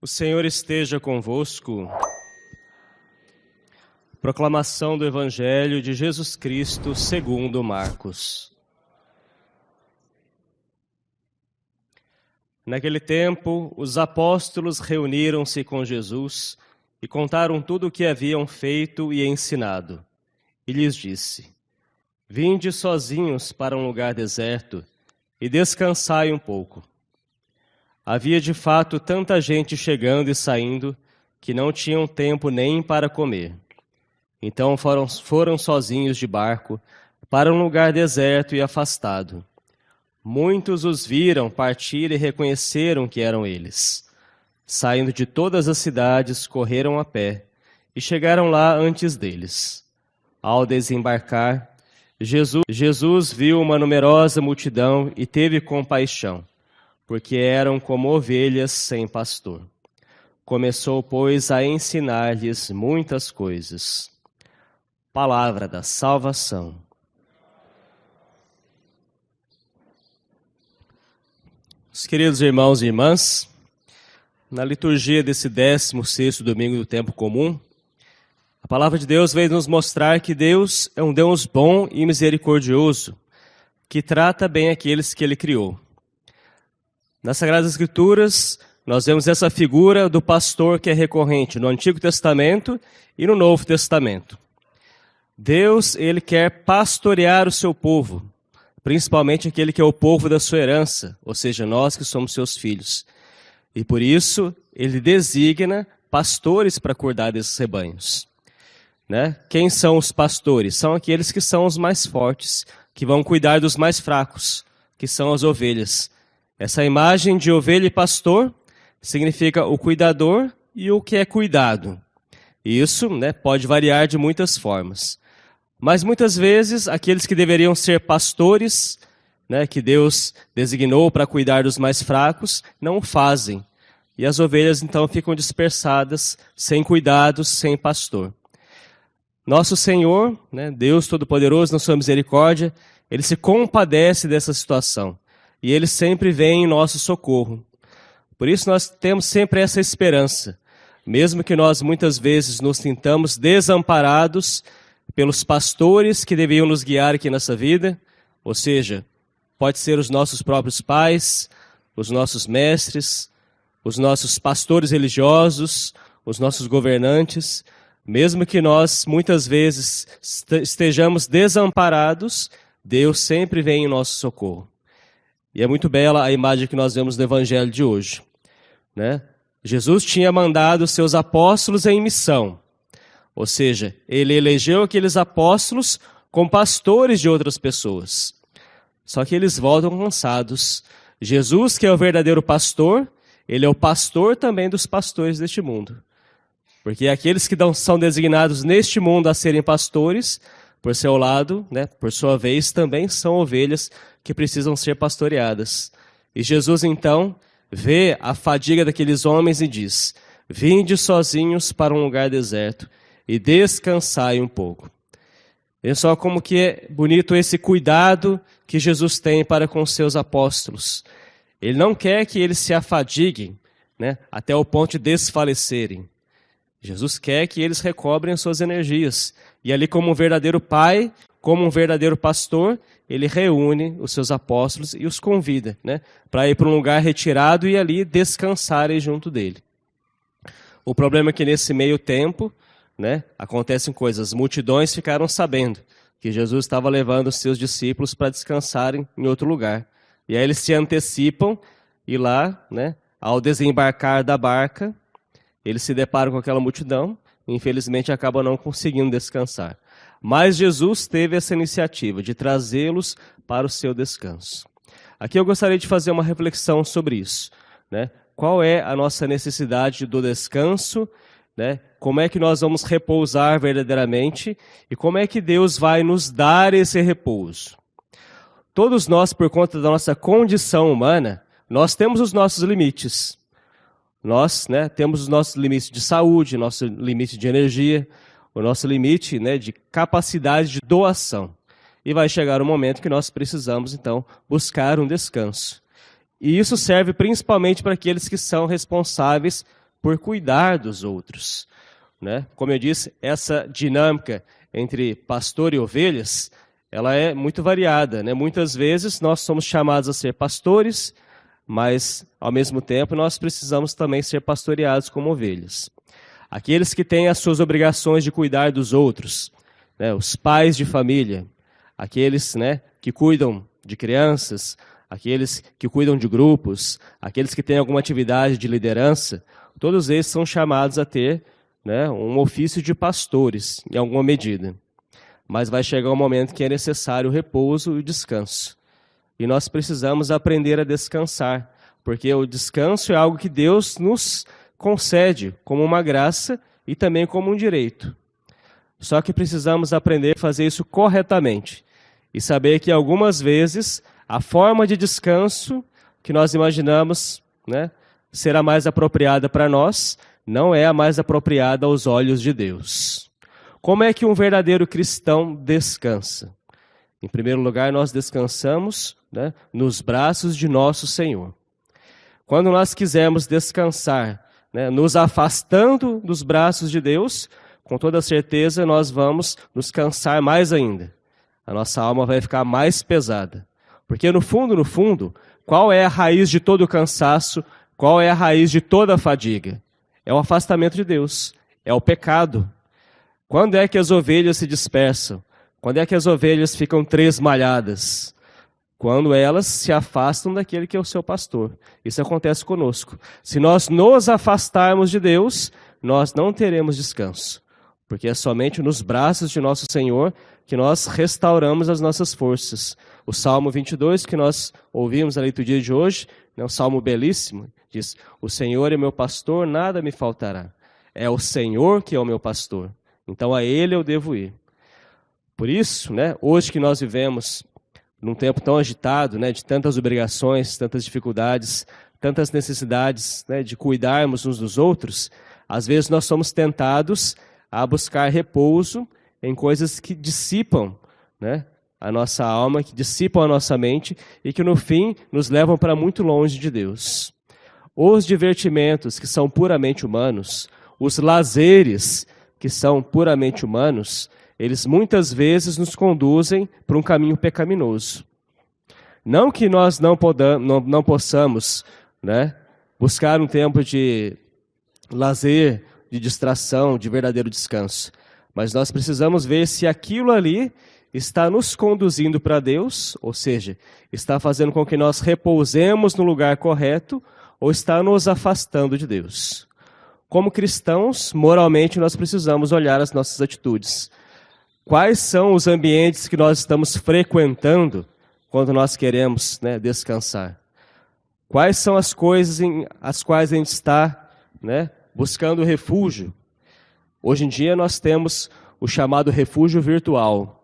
O Senhor esteja convosco. Proclamação do Evangelho de Jesus Cristo segundo Marcos. Naquele tempo, os apóstolos reuniram-se com Jesus e contaram tudo o que haviam feito e ensinado. E lhes disse: Vinde sozinhos para um lugar deserto e descansai um pouco. Havia de fato tanta gente chegando e saindo que não tinham tempo nem para comer. Então foram sozinhos de barco para um lugar deserto e afastado. Muitos os viram partir e reconheceram que eram eles. Saindo de todas as cidades, correram a pé e chegaram lá antes deles. Ao desembarcar, Jesus viu uma numerosa multidão e teve compaixão, porque eram como ovelhas sem pastor. Começou, pois, a ensinar-lhes muitas coisas. Palavra da salvação. Os queridos irmãos e irmãs, na liturgia desse 16º domingo do tempo comum, a palavra de Deus veio nos mostrar que Deus é um Deus bom e misericordioso, que trata bem aqueles que Ele criou. Nas Sagradas Escrituras, nós vemos essa figura do pastor que é recorrente no Antigo Testamento e no Novo Testamento. Deus, Ele quer pastorear o seu povo, principalmente aquele que é o povo da sua herança, ou seja, nós que somos seus filhos. E por isso, Ele designa pastores para cuidar desses rebanhos. Quem são os pastores? São aqueles que são os mais fortes, que vão cuidar dos mais fracos, que são as ovelhas. Essa imagem de ovelha e pastor significa o cuidador e o que é cuidado. E isso pode variar de muitas formas. Mas muitas vezes aqueles que deveriam ser pastores, que Deus designou para cuidar dos mais fracos, não o fazem. E as ovelhas então ficam dispersadas, sem cuidados, sem pastor. Nosso Senhor, Deus Todo-Poderoso, na sua misericórdia, Ele se compadece dessa situação. E Ele sempre vem em nosso socorro. Por isso nós temos sempre essa esperança. Mesmo que nós muitas vezes nos sintamos desamparados pelos pastores que deveriam nos guiar aqui nessa vida, ou seja, pode ser os nossos próprios pais, os nossos mestres, os nossos pastores religiosos, os nossos governantes. Mesmo que nós muitas vezes estejamos desamparados, Deus sempre vem em nosso socorro. E é muito bela a imagem que nós vemos no Evangelho de hoje. Jesus tinha mandado seus apóstolos em missão. Ou seja, Ele elegeu aqueles apóstolos como pastores de outras pessoas. Só que eles voltam cansados. Jesus, que é o verdadeiro pastor, Ele é o pastor também dos pastores deste mundo. Porque aqueles que são designados neste mundo a serem pastores, por seu lado, por sua vez, também são ovelhas que precisam ser pastoreadas. E Jesus, então, vê a fadiga daqueles homens e diz: Vinde sozinhos para um lugar deserto e descansai um pouco. Veja só como que é bonito esse cuidado que Jesus tem para com os seus apóstolos. Ele não quer que eles se afadiguem, até o ponto de desfalecerem. Jesus quer que eles recobrem as suas energias. E ali, como um verdadeiro pai, como um verdadeiro pastor, Ele reúne os seus apóstolos e os convida, para ir para um lugar retirado e ali descansarem junto dele. O problema é que nesse meio tempo, acontecem coisas. As multidões ficaram sabendo que Jesus estava levando os seus discípulos para descansarem em outro lugar. E aí eles se antecipam e lá, ao desembarcar da barca, eles se deparam com aquela multidão e infelizmente acabam não conseguindo descansar. Mas Jesus teve essa iniciativa de trazê-los para o seu descanso. Aqui eu gostaria de fazer uma reflexão sobre isso. Qual é a nossa necessidade do descanso? Como é que nós vamos repousar verdadeiramente? E como é que Deus vai nos dar esse repouso? Todos nós, por conta da nossa condição humana, nós temos os nossos limites. Nós, né, temos os nossos limites de saúde, nosso limite de energia, o nosso limite, né, de capacidade de doação. E vai chegar um momento que nós precisamos, então, buscar um descanso. E isso serve principalmente para aqueles que são responsáveis por cuidar dos outros, né? Como eu disse, essa dinâmica entre pastor e ovelhas, ela é muito variada, né? Muitas vezes nós somos chamados a ser pastores, mas, ao mesmo tempo, nós precisamos também ser pastoreados como ovelhas. Aqueles que têm as suas obrigações de cuidar dos outros, né? Os pais de família, aqueles, né, que cuidam de crianças, aqueles que cuidam de grupos, aqueles que têm alguma atividade de liderança, todos esses são chamados a ter, né, um ofício de pastores, em alguma medida. Mas vai chegar um momento que é necessário o repouso e o descanso. E nós precisamos aprender a descansar, porque o descanso é algo que Deus nos concede como uma graça e também como um direito. Só que precisamos aprender a fazer isso corretamente e saber que algumas vezes a forma de descanso que nós imaginamos, né, será mais apropriada para nós, não é a mais apropriada aos olhos de Deus. Como é que um verdadeiro cristão descansa? Em primeiro lugar, nós descansamos, né, nos braços de nosso Senhor. Quando nós quisermos descansar, né, nos afastando dos braços de Deus, com toda certeza nós vamos nos cansar mais ainda. A nossa alma vai ficar mais pesada. Porque no fundo, qual é a raiz de todo o cansaço? Qual é a raiz de toda a fadiga? É o afastamento de Deus, é o pecado. Quando é que as ovelhas se dispersam? Quando é que as ovelhas ficam tresmalhadas? Quando elas se afastam daquele que é o seu pastor. Isso acontece conosco. Se nós nos afastarmos de Deus, nós não teremos descanso. Porque é somente nos braços de nosso Senhor que nós restauramos as nossas forças. O Salmo 22, que nós ouvimos na leitura de hoje, é um salmo belíssimo, diz: o Senhor é meu pastor, nada me faltará. É o Senhor que é o meu pastor. Então a Ele eu devo ir. Por isso, né, hoje que nós vivemos num tempo tão agitado, né, de tantas obrigações, tantas dificuldades, tantas necessidades, né, de cuidarmos uns dos outros, às vezes nós somos tentados a buscar repouso em coisas que dissipam, né, a nossa alma, que dissipam a nossa mente e que no fim nos levam para muito longe de Deus. Os divertimentos que são puramente humanos, os lazeres que são puramente humanos, eles muitas vezes nos conduzem para um caminho pecaminoso. Não que nós não possamos, né, buscar um tempo de lazer, de distração, de verdadeiro descanso. Mas nós precisamos ver se aquilo ali está nos conduzindo para Deus, ou seja, está fazendo com que nós repousemos no lugar correto, ou está nos afastando de Deus. Como cristãos, moralmente, nós precisamos olhar as nossas atitudes. Quais são os ambientes que nós estamos frequentando quando nós queremos, né, descansar? Quais são as coisas em as quais a gente está, né, buscando refúgio? Hoje em dia nós temos o chamado refúgio virtual,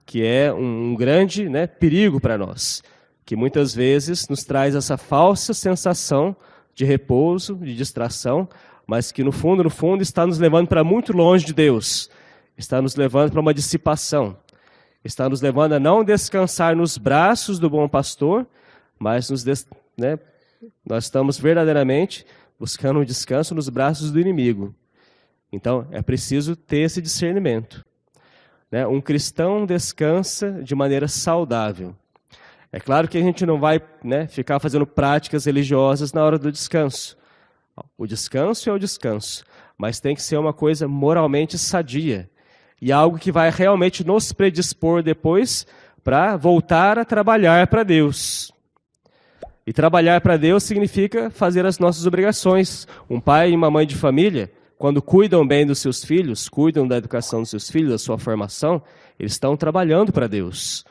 que é um grande, né, perigo para nós, que muitas vezes nos traz essa falsa sensação de repouso, de distração, mas que no fundo está nos levando para muito longe de Deus, está nos levando para uma dissipação, está nos levando a não descansar nos braços do bom pastor, mas nós estamos verdadeiramente buscando um descanso nos braços do inimigo. Então, é preciso ter esse discernimento. Né? Um cristão descansa de maneira saudável. É claro que a gente não vai, né, ficar fazendo práticas religiosas na hora do descanso. O descanso é o descanso, mas tem que ser uma coisa moralmente sadia e algo que vai realmente nos predispor depois para voltar a trabalhar para Deus. E trabalhar para Deus significa fazer as nossas obrigações. Um pai e uma mãe de família, quando cuidam bem dos seus filhos, cuidam da educação dos seus filhos, da sua formação, eles estão trabalhando para Deus.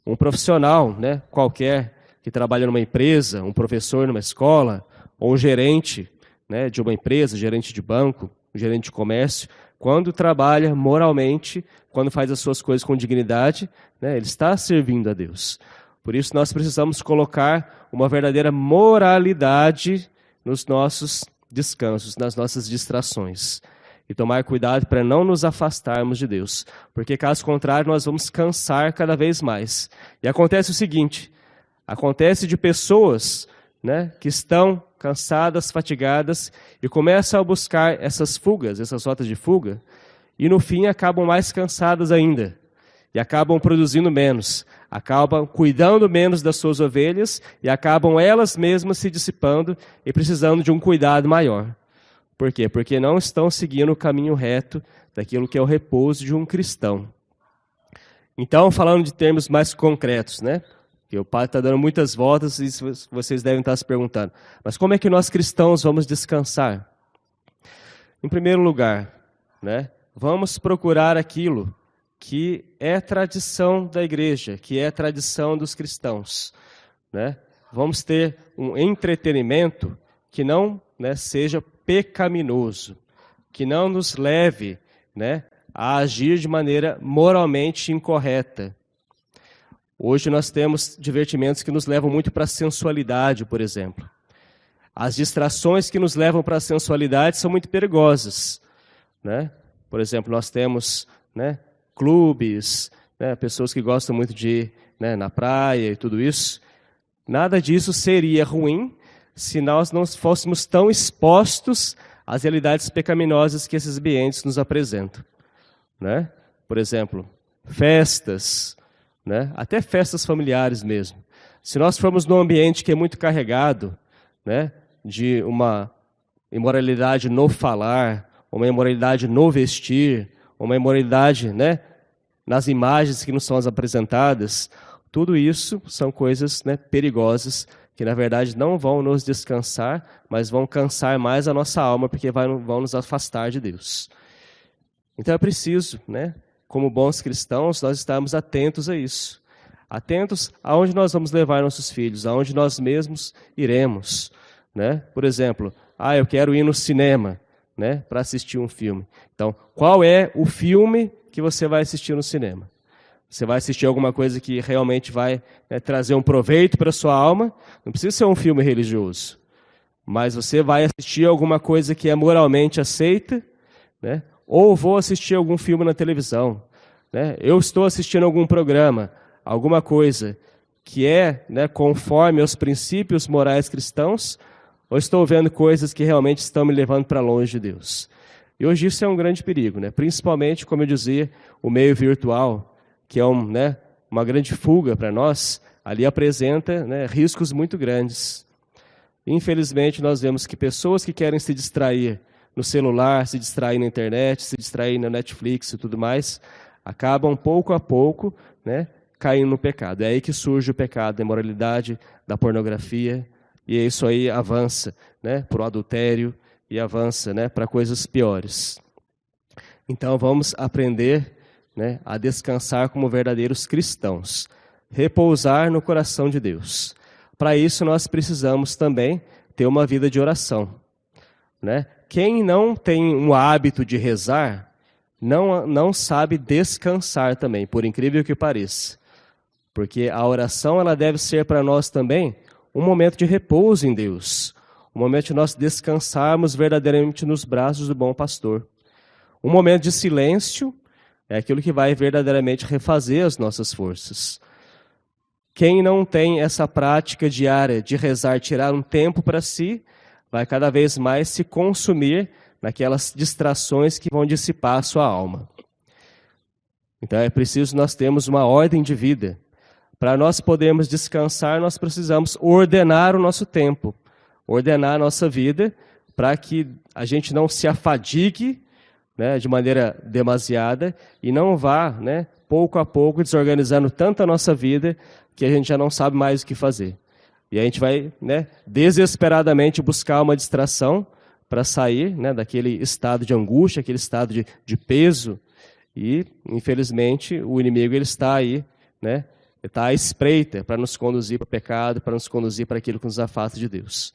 Um profissional, né, qualquer, que trabalha numa empresa, um professor numa escola, ou um gerente, né, de uma empresa, gerente de banco, um gerente de comércio, quando trabalha moralmente, quando faz as suas coisas com dignidade, né, ele está servindo a Deus. Por isso nós precisamos colocar uma verdadeira moralidade nos nossos descansos, nas nossas distrações. E tomar cuidado para não nos afastarmos de Deus. Porque caso contrário nós vamos cansar cada vez mais. E acontece o seguinte, acontece de pessoas, né, que estão cansadas, fatigadas e começam a buscar essas fugas, essas rotas de fuga, e no fim acabam mais cansadas ainda. E acabam produzindo menos, acabam cuidando menos das suas ovelhas e acabam elas mesmas se dissipando e precisando de um cuidado maior. Por quê? Porque não estão seguindo o caminho reto daquilo que é o repouso de um cristão. Então, falando de termos mais concretos, né? Que o padre está dando muitas voltas e vocês devem estar se perguntando, mas como é que nós cristãos vamos descansar? Em primeiro lugar, né? Vamos procurar aquilo que é tradição da igreja, que é tradição dos cristãos, né? Vamos ter um entretenimento que não, né, seja pecaminoso, que não nos leve, né, a agir de maneira moralmente incorreta. Hoje nós temos divertimentos que nos levam muito para a sensualidade, por exemplo. As distrações que nos levam para a sensualidade são muito perigosas, né? Por exemplo, nós temos, né, clubes, né, pessoas que gostam muito de ir, né, na praia e tudo isso. Nada disso seria ruim se nós não fôssemos tão expostos às realidades pecaminosas que esses ambientes nos apresentam, né? Por exemplo, festas, né, até festas familiares mesmo. Se nós formos num ambiente que é muito carregado, né, de uma imoralidade no falar, uma imoralidade no vestir, uma imoralidade, né, nas imagens que nos são apresentadas, tudo isso são coisas, né, perigosas, que na verdade não vão nos descansar, mas vão cansar mais a nossa alma, porque vão nos afastar de Deus. Então é preciso, né, como bons cristãos, nós estarmos atentos a isso. Atentos aonde nós vamos levar nossos filhos, aonde nós mesmos iremos, né? Por exemplo, eu quero ir no cinema, né, para assistir um filme. Então, qual é o filme que você vai assistir no cinema? Você vai assistir alguma coisa que realmente vai, né, trazer um proveito para a sua alma? Não precisa ser um filme religioso. Mas você vai assistir alguma coisa que é moralmente aceita, né? Ou vou assistir algum filme na televisão, né? Eu estou assistindo algum programa, alguma coisa que é, né, conforme aos princípios morais cristãos, ou estou vendo coisas que realmente estão me levando para longe de Deus? E hoje isso é um grande perigo, né? Principalmente, como eu dizia, o meio virtual, que é né, uma grande fuga para nós, ali apresenta, né, riscos muito grandes. Infelizmente, nós vemos que pessoas que querem se distrair no celular, se distrair na internet, se distrair na Netflix e tudo mais, acabam pouco a pouco, né, caindo no pecado. É aí que surge o pecado da imoralidade, da pornografia, e isso aí avança, né, para o adultério e avança, né, para coisas piores. Então vamos aprender, né, a descansar como verdadeiros cristãos, repousar no coração de Deus. Para isso nós precisamos também ter uma vida de oração, né? Quem não tem um hábito de rezar, não sabe descansar também, por incrível que pareça. Porque a oração ela deve ser para nós também um momento de repouso em Deus, um momento de nós descansarmos verdadeiramente nos braços do bom pastor. Um momento de silêncio é aquilo que vai verdadeiramente refazer as nossas forças. Quem não tem essa prática diária de rezar, tirar um tempo para si, vai cada vez mais se consumir naquelas distrações que vão dissipar a sua alma. Então é preciso nós termos uma ordem de vida. Para nós podermos descansar, nós precisamos ordenar o nosso tempo, ordenar a nossa vida, para que a gente não se afadigue, né, de maneira demasiada e não vá, né, pouco a pouco desorganizando tanto a nossa vida que a gente já não sabe mais o que fazer. E a gente vai, né, desesperadamente buscar uma distração para sair, né, daquele estado de angústia, aquele estado de peso. E, infelizmente, o inimigo ele está aí, né, está à espreita para nos conduzir para o pecado, para nos conduzir para aquilo que nos afasta de Deus.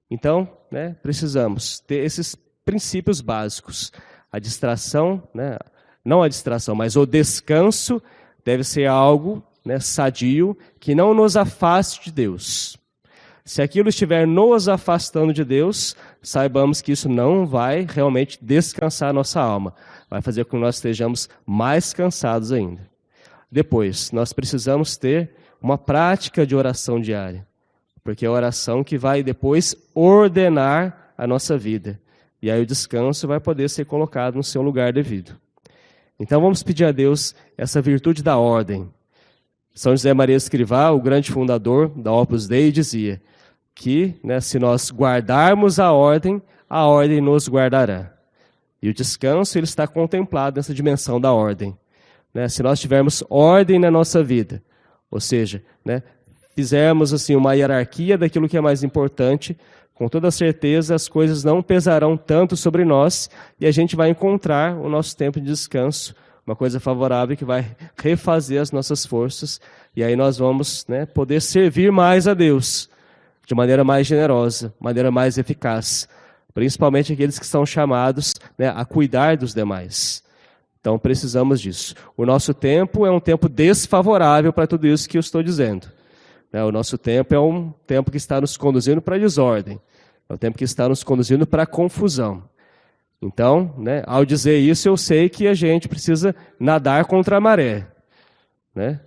Então, né, precisamos ter esses princípios básicos. A distração, né, não a distração, mas o descanso deve ser algo né, sadio, que não nos afaste de Deus. Se aquilo estiver nos afastando de Deus, saibamos que isso não vai realmente descansar a nossa alma. Vai fazer com que nós estejamos mais cansados ainda. Depois, nós precisamos ter uma prática de oração diária. Porque é a oração que vai depois ordenar a nossa vida. E aí o descanso vai poder ser colocado no seu lugar devido. Então vamos pedir a Deus essa virtude da ordem. São José Maria Escrivá, o grande fundador da Opus Dei, dizia que, né, se nós guardarmos a ordem nos guardará. E o descanso ele está contemplado nessa dimensão da ordem. Né? Se nós tivermos ordem na nossa vida, ou seja, né, fizermos assim, uma hierarquia daquilo que é mais importante, com toda certeza as coisas não pesarão tanto sobre nós e a gente vai encontrar o nosso tempo de descanso, uma coisa favorável que vai refazer as nossas forças e aí nós vamos, né, poder servir mais a Deus de maneira mais generosa, maneira mais eficaz, principalmente aqueles que são chamados, né, a cuidar dos demais. Então precisamos disso. O nosso tempo é um tempo desfavorável para tudo isso que eu estou dizendo. O nosso tempo é um tempo que está nos conduzindo para a desordem. É um tempo que está nos conduzindo para a confusão. Então, né, ao dizer isso, eu sei que a gente precisa nadar contra a maré. Né?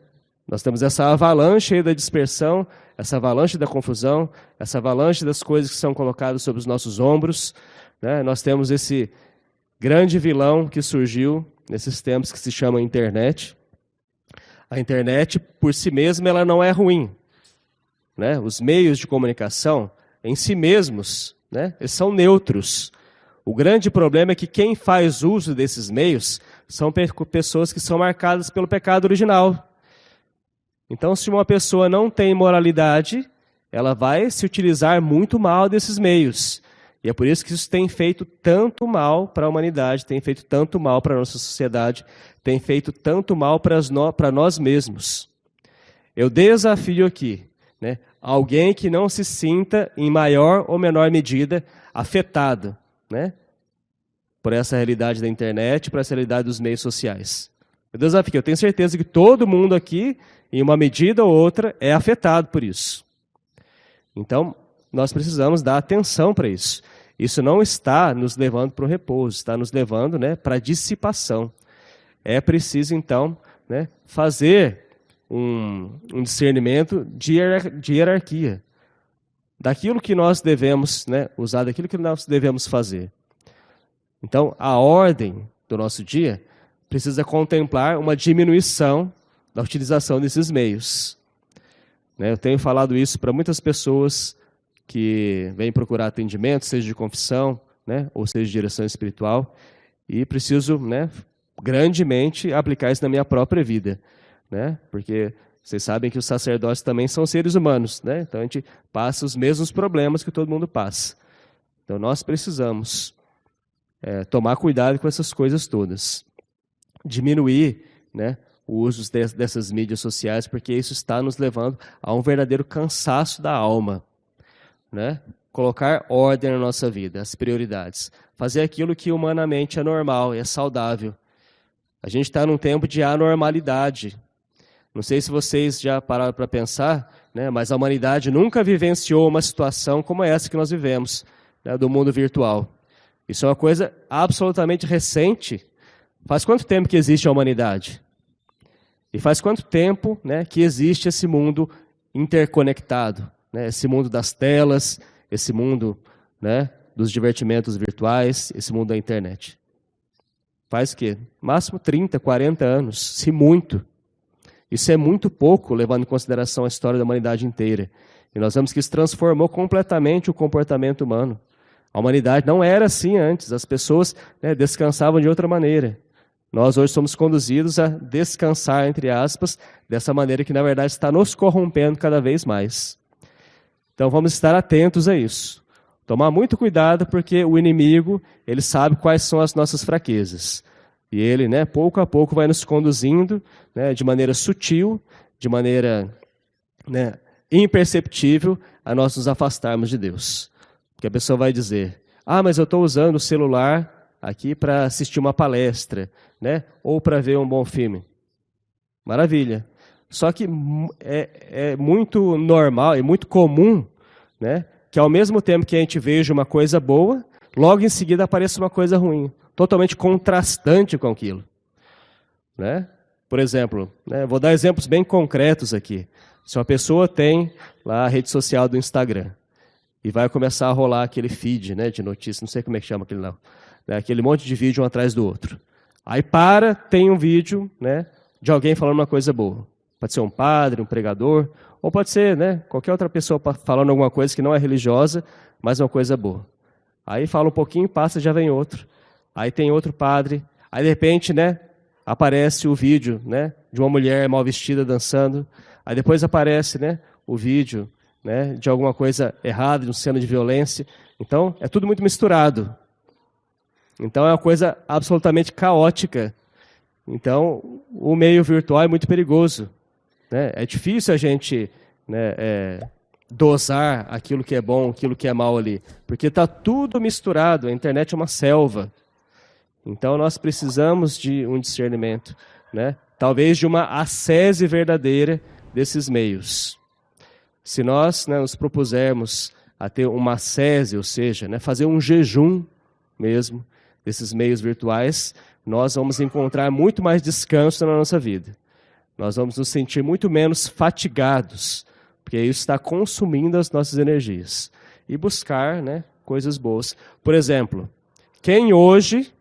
Nós temos essa avalanche aí da dispersão, essa avalanche da confusão, essa avalanche das coisas que são colocadas sobre os nossos ombros. Né? Nós temos esse grande vilão que surgiu nesses tempos que se chama internet. A internet, por si mesma, ela não é ruim. Né? Os meios de comunicação, em si mesmos, né, eles são neutros. O grande problema é que quem faz uso desses meios são pessoas que são marcadas pelo pecado original. Então, se uma pessoa não tem moralidade, ela vai se utilizar muito mal desses meios. E é por isso que isso tem feito tanto mal para a humanidade, tem feito tanto mal para a nossa sociedade, tem feito tanto mal para nós mesmos. Eu desafio aqui, né, alguém que não se sinta, em maior ou menor medida, afetado, né, por essa realidade da internet, por essa realidade dos meios sociais. Eu desafio, eu tenho certeza que todo mundo aqui, em uma medida ou outra, é afetado por isso. Então, nós precisamos dar atenção para isso. Isso não está nos levando para o repouso, está nos levando, né, para a dissipação. É preciso, então, né, fazer um discernimento de hierarquia. Daquilo que nós devemos, né, usar, daquilo que nós devemos fazer. Então, a ordem do nosso dia precisa contemplar uma diminuição da utilização desses meios. Né, eu tenho falado isso para muitas pessoas que vêm procurar atendimento, seja de confissão, né, ou seja de direção espiritual, e preciso, né, grandemente aplicar isso na minha própria vida, né, porque vocês sabem que os sacerdotes também são seres humanos, né, então a gente passa os mesmos problemas que todo mundo passa. Então nós precisamos tomar cuidado com essas coisas todas, diminuir, né, o uso dessas mídias sociais, porque isso está nos levando a um verdadeiro cansaço da alma. Né? Colocar ordem na nossa vida, as prioridades. Fazer aquilo que humanamente é normal, é saudável. A gente está num tempo de anormalidade. Não sei se vocês já pararam para pensar, né, mas a humanidade nunca vivenciou uma situação como essa que nós vivemos, né, do mundo virtual. Isso é uma coisa absolutamente recente. Faz quanto tempo que existe a humanidade? E faz quanto tempo, né, que existe esse mundo interconectado? Né, esse mundo das telas, esse mundo, né, dos divertimentos virtuais, esse mundo da internet. Faz o quê? Máximo 30, 40 anos, se muito. Isso é muito pouco, levando em consideração a história da humanidade inteira. E nós vemos que isso transformou completamente o comportamento humano. A humanidade não era assim antes, as pessoas, né, descansavam de outra maneira. Nós hoje somos conduzidos a descansar, entre aspas, dessa maneira que na verdade está nos corrompendo cada vez mais. Então vamos estar atentos a isso. Tomar muito cuidado porque o inimigo, ele sabe quais são as nossas fraquezas. E ele, né, pouco a pouco vai nos conduzindo, né, de maneira sutil, de maneira, né, imperceptível, a nós nos afastarmos de Deus. Porque a pessoa vai dizer, mas eu estou usando o celular aqui para assistir uma palestra, né, ou para ver um bom filme. Maravilha. Só que é muito normal e muito comum, né, que ao mesmo tempo que a gente veja uma coisa boa, logo em seguida apareça uma coisa ruim, totalmente contrastante com aquilo. Né? Por exemplo, né, vou dar exemplos bem concretos aqui. Se uma pessoa tem lá a rede social do Instagram e vai começar a rolar aquele feed, né, de notícias, não sei como é que chama aquele não, né, aquele monte de vídeo um atrás do outro. Aí tem um vídeo, né, de alguém falando uma coisa boa. Pode ser um padre, um pregador, ou pode ser, né, qualquer outra pessoa falando alguma coisa que não é religiosa, mas uma coisa boa. Aí fala um pouquinho, passa, já vem outro. Aí tem outro padre. Aí de repente, né, aparece o vídeo, né, de uma mulher mal vestida dançando. Aí depois aparece, né, o vídeo, né, de alguma coisa errada, de uma cena de violência. Então, é tudo muito misturado. Então, é uma coisa absolutamente caótica. Então, o meio virtual é muito perigoso. Né? É difícil a gente, né, dosar aquilo que é bom, aquilo que é mal ali. Porque está tudo misturado. A internet é uma selva. Então, nós precisamos de um discernimento. Né? Talvez de uma ascese verdadeira desses meios. Se nós, né, nos propusermos a ter uma ascese, ou seja, né, fazer um jejum mesmo desses meios virtuais, nós vamos encontrar muito mais descanso na nossa vida. Nós vamos nos sentir muito menos fatigados, porque isso está consumindo as nossas energias. E buscar, né, coisas boas. Por exemplo, quem hoje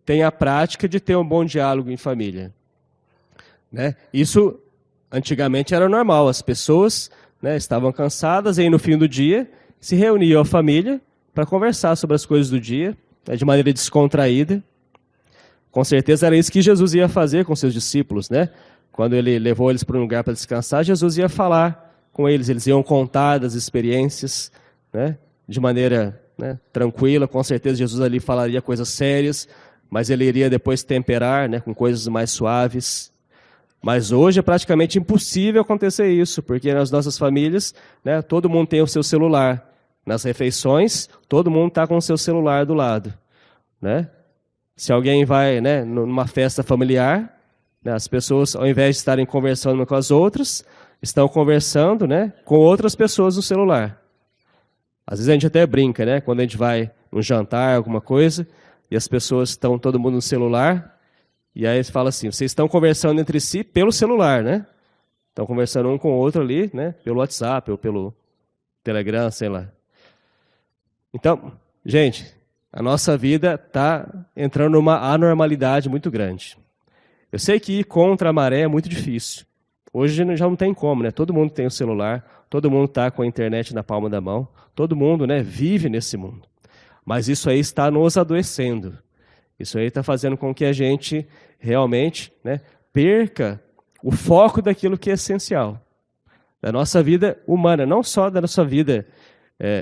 tem a prática de ter um bom diálogo em família? Né? Isso, antigamente, era normal. As pessoas, né, estavam cansadas e aí, no fim do dia, se reuniam a família para conversar sobre as coisas do dia, né, de maneira descontraída. Com certeza era isso que Jesus ia fazer com seus discípulos, né? Quando ele levou eles para um lugar para descansar, Jesus ia falar com eles, eles iam contar das experiências, né? De maneira, né, tranquila. Com certeza Jesus ali falaria coisas sérias, mas ele iria depois temperar, né, com coisas mais suaves. Mas hoje é praticamente impossível acontecer isso, porque nas nossas famílias, né, todo mundo tem o seu celular. Nas refeições, todo mundo está com o seu celular do lado. Né? Se alguém vai, né, numa festa familiar, né, as pessoas, ao invés de estarem conversando umas com as outras, estão conversando, né, com outras pessoas no celular. Às vezes a gente até brinca, né, quando a gente vai num jantar, alguma coisa, e as pessoas estão todo mundo no celular, e aí fala assim, vocês estão conversando entre si pelo celular, né? Estão conversando um com o outro ali, né, pelo WhatsApp ou pelo Telegram, sei lá. Então, gente, a nossa vida está entrando numa anormalidade muito grande. Eu sei que ir contra a maré é muito difícil. Hoje já não tem como, né? Todo mundo tem o celular, todo mundo está com a internet na palma da mão, todo mundo, né, vive nesse mundo. Mas isso aí está nos adoecendo. Isso aí está fazendo com que a gente realmente, né, perca o foco daquilo que é essencial. Da nossa vida humana, não só da nossa vida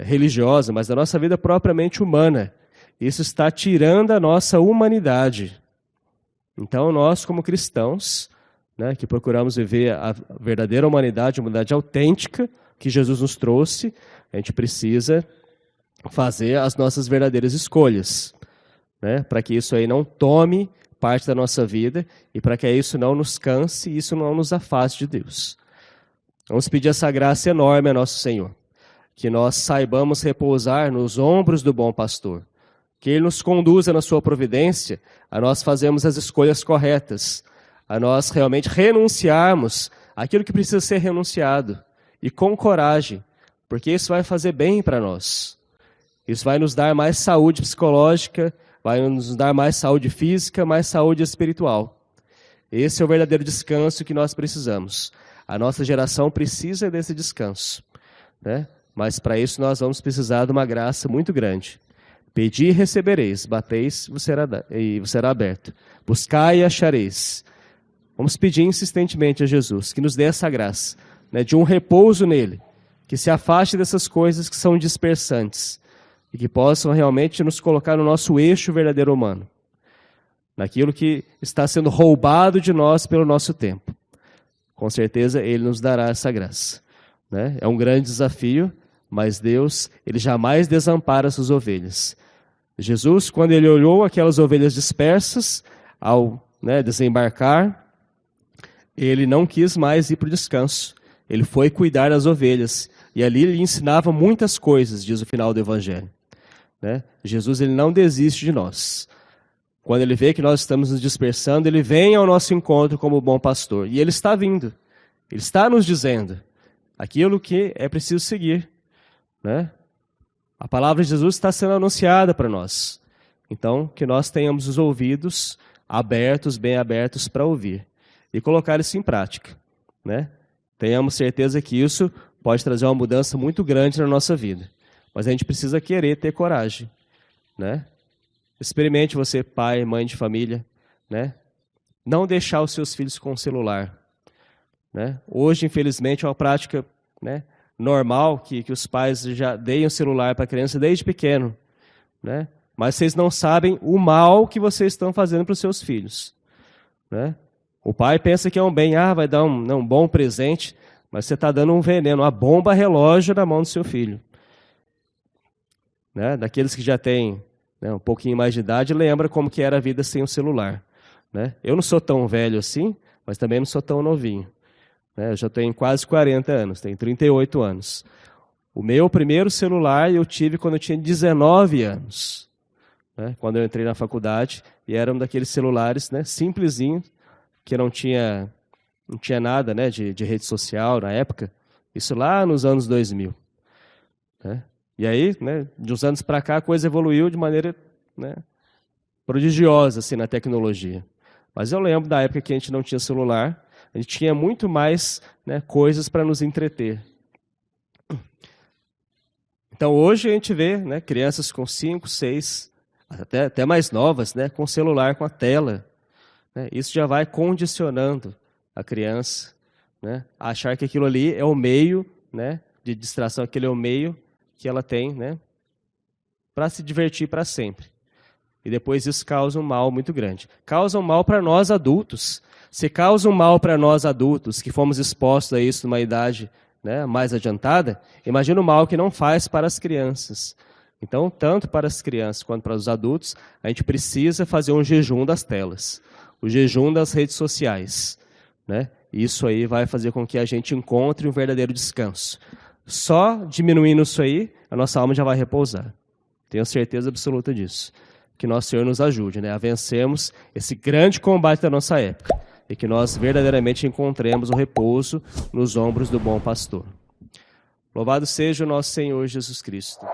religiosa, mas da nossa vida propriamente humana. Isso está tirando a nossa humanidade. Então, nós, como cristãos, né, que procuramos viver a verdadeira humanidade, a humanidade autêntica que Jesus nos trouxe, a gente precisa fazer as nossas verdadeiras escolhas, né, para que isso aí não tome parte da nossa vida e para que isso não nos canse e isso não nos afaste de Deus. Vamos pedir essa graça enorme a nosso Senhor, que nós saibamos repousar nos ombros do bom pastor, que Ele nos conduza na sua providência a nós fazermos as escolhas corretas, a nós realmente renunciarmos àquilo que precisa ser renunciado, e com coragem, porque isso vai fazer bem para nós. Isso vai nos dar mais saúde psicológica, vai nos dar mais saúde física, mais saúde espiritual. Esse é o verdadeiro descanso que nós precisamos. A nossa geração precisa desse descanso, né? Mas para isso nós vamos precisar de uma graça muito grande. Pedi e recebereis, bateis e vos será aberto. Buscai e achareis. Vamos pedir insistentemente a Jesus que nos dê essa graça, né, de um repouso nele, que se afaste dessas coisas que são dispersantes e que possam realmente nos colocar no nosso eixo verdadeiro humano, naquilo que está sendo roubado de nós pelo nosso tempo. Com certeza Ele nos dará essa graça. Né? É um grande desafio, mas Deus, Ele jamais desampara suas ovelhas. Jesus, quando Ele olhou aquelas ovelhas dispersas, ao, né, desembarcar, ele não quis mais ir para o descanso. Ele foi cuidar das ovelhas. E ali ele ensinava muitas coisas, diz o final do Evangelho. Né? Jesus ele não desiste de nós. Quando ele vê que nós estamos nos dispersando, ele vem ao nosso encontro como bom pastor. E ele está vindo. Ele está nos dizendo aquilo que é preciso seguir. Né? A palavra de Jesus está sendo anunciada para nós. Então, que nós tenhamos os ouvidos abertos, bem abertos para ouvir. E colocar isso em prática. Né? Tenhamos certeza que isso pode trazer uma mudança muito grande na nossa vida. Mas a gente precisa querer ter coragem. Né? Experimente você, pai, mãe de família. Né? Não deixar os seus filhos com o celular. Né? Hoje, infelizmente, é uma prática, né, normal que os pais já deem o celular para a criança desde pequeno. Né? Mas vocês não sabem o mal que vocês estão fazendo para os seus filhos. Né? O pai pensa que é um bem, vai dar um bom presente, mas você está dando um veneno, uma bomba relógio na mão do seu filho. Né? Daqueles que já têm, né, um pouquinho mais de idade, lembra como que era a vida sem o celular. Né? Eu não sou tão velho assim, mas também não sou tão novinho. Né? Eu já tenho quase 40 anos, tenho 38 anos. O meu primeiro celular eu tive quando eu tinha 19 anos. Né? Quando eu entrei na faculdade, e era um daqueles celulares, né, simplesinho, que não tinha nada, né, de rede social na época. Isso lá nos anos 2000. Né? E aí, né, de uns anos para cá, a coisa evoluiu de maneira, né, prodigiosa assim, na tecnologia. Mas eu lembro da época que a gente não tinha celular, a gente tinha muito mais, né, coisas para nos entreter. Então hoje a gente vê, né, crianças com 5, 6, até mais novas, né, com celular, com a tela. Né? Isso já vai condicionando a criança, né, a achar que aquilo ali é o meio, né, de distração, aquele é o meio que ela tem, né, para se divertir para sempre. E depois isso causa um mal muito grande. Causa um mal para nós adultos. Se causa um mal para nós adultos, que fomos expostos a isso numa idade, né, mais adiantada, imagina o mal que não faz para as crianças. Então, tanto para as crianças quanto para os adultos, a gente precisa fazer um jejum das telas. O jejum das redes sociais. Né? Isso aí vai fazer com que a gente encontre um verdadeiro descanso. Só diminuindo isso aí, a nossa alma já vai repousar. Tenho certeza absoluta disso. Que nosso Senhor nos ajude, né, a vencermos esse grande combate da nossa época. E que nós verdadeiramente encontremos o repouso nos ombros do bom pastor. Louvado seja o nosso Senhor Jesus Cristo.